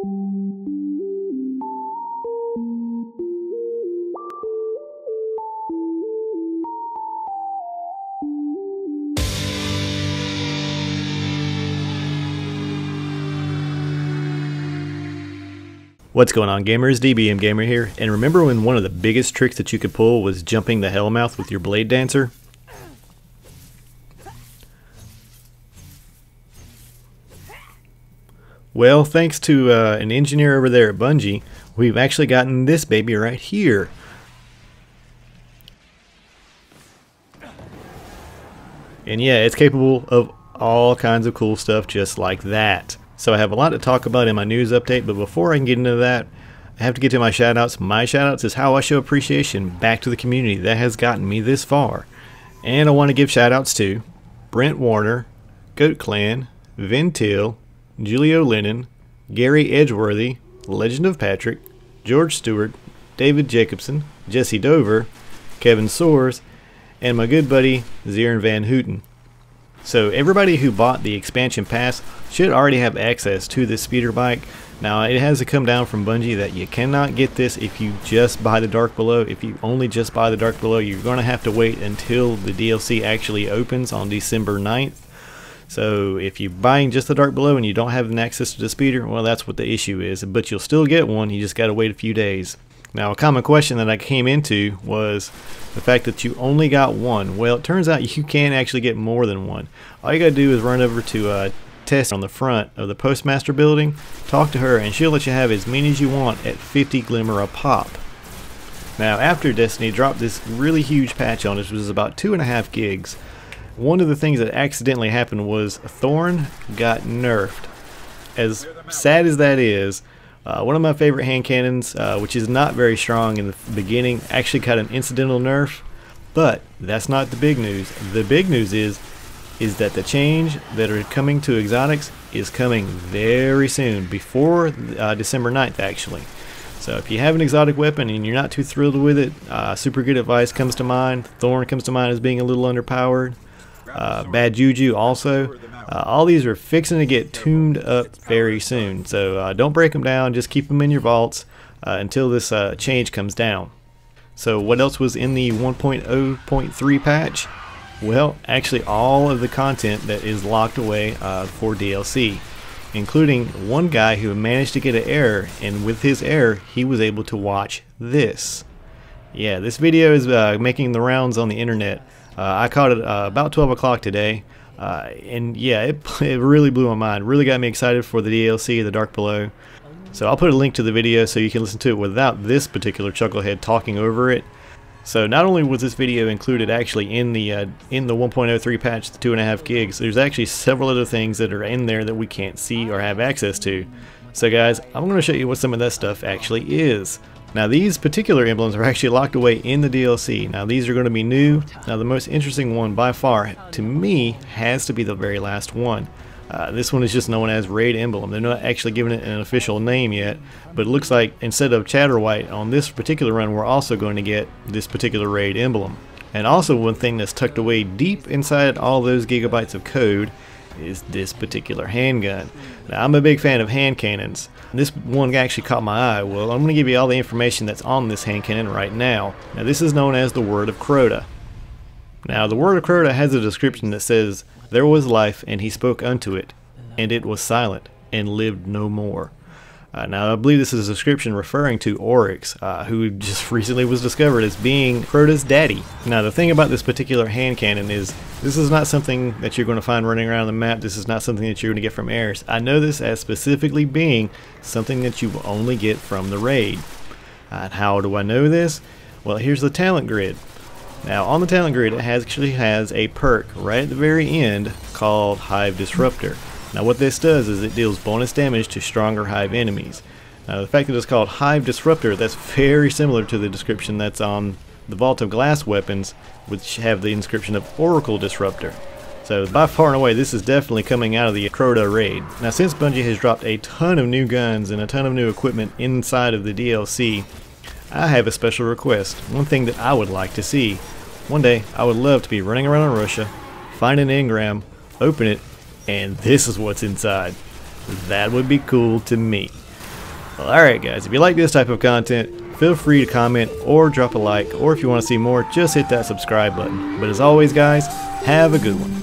What's going on, gamers? DBMgamer here, and remember when one of the biggest tricks that you could pull was jumping the Hellmouth with your Blade Dancer? Well, thanks to an engineer over there at Bungie, we've actually gotten this baby right here. And yeah, it's capable of all kinds of cool stuff just like that. So I have a lot to talk about in my news update, but before I can get into that, I have to get to my shoutouts. My shoutouts is how I show appreciation back to the community that has gotten me this far. And I want to give shoutouts to Brent Warner, Goat Clan, Ventil, Julio Lennon, Gary Edgeworthy, Legend of Patrick, George Stewart, David Jacobson, Jesse Dover, Kevin Soares, and my good buddy Zirin Van Houten. So everybody who bought the expansion pass should already have access to this speeder bike. Now it has to come down from Bungie that you cannot get this if you just buy the Dark Below. If you only just buy the Dark Below, you're going to have to wait until the DLC actually opens on December 9th. So if you're buying just the Dark Below and you don't have access to the speeder, well, that's what the issue is. But you'll still get one, you just got to wait a few days. Now, a common question that I came into was the fact that you only got one. Well, it turns out you can actually get more than one. All you got to do is run over to Tess on the front of the Postmaster building, talk to her, and she'll let you have as many as you want at 50 Glimmer a pop. Now, after Destiny dropped this really huge patch on us, which was about 2.5 gigs, one of the things that accidentally happened was Thorn got nerfed. As sad as that is, one of my favorite hand cannons, which is not very strong in the beginning, actually got an incidental nerf. But that's not the big news. The big news is that the change that are coming to exotics is coming very soon, before December 9th actually. So if you have an exotic weapon and you're not too thrilled with it, Super Good Advice comes to mind. Thorn comes to mind as being a little underpowered. Bad Juju also. All these are fixing to get tuned up very soon, so don't break them down, just keep them in your vaults until this change comes down. So what else was in the 1.0.3 patch? Well, actually all of the content that is locked away for DLC, including one guy who managed to get an error, and with his error he was able to watch this. Yeah, this video is making the rounds on the internet. I caught it about 12 o'clock today. And yeah, it really blew my mind. Really got me excited for the DLC, the Dark Below. So I'll put a link to the video so you can listen to it without this particular chucklehead talking over it. So not only was this video included actually in the 1.03 patch, the 2.5 gigs, there's actually several other things that are in there that we can't see or have access to. So guys, I'm going to show you what some of that stuff actually is. Now these particular emblems are actually locked away in the DLC. Now these are going to be new. Now the most interesting one by far, to me, has to be the very last one. This one is just known as Raid Emblem. They're not actually giving it an official name yet, but it looks like instead of Chatterwhite on this particular run, we're also going to get this particular Raid Emblem. And also one thing that's tucked away deep inside all those gigabytes of code is this particular handgun. Now I'm a big fan of hand cannons. This one actually caught my eye. Well, I'm going to give you all the information that's on this hand cannon right now. Now this is known as the Word of Crota. Now the Word of Crota has a description that says, "There was life, and he spoke unto it, and it was silent, and lived no more." Now I believe this is a description referring to Oryx, who just recently was discovered as being Crota's daddy. Now the thing about this particular hand cannon is this is not something that you're going to find running around the map. This is not something that you're going to get from heirs. I know this as specifically being something that you will only get from the raid. And how do I know this? Well, here's the talent grid. Now on the talent grid it actually has a perk right at the very end called Hive Disruptor. Now what this does is it deals bonus damage to stronger Hive enemies. Now the fact that it's called Hive Disruptor, that's very similar to the description that's on the Vault of Glass weapons, which have the inscription of Oracle Disruptor. So by far and away this is definitely coming out of the Crota raid. Now since Bungie has dropped a ton of new guns and a ton of new equipment inside of the DLC, I have a special request. One thing that I would like to see. One day I would love to be running around in Russia, find an engram, open it, and this is what's inside. That would be cool to me. Well, alright guys, if you like this type of content, feel free to comment or drop a like, or if you want to see more, just hit that subscribe button. But as always guys, have a good one.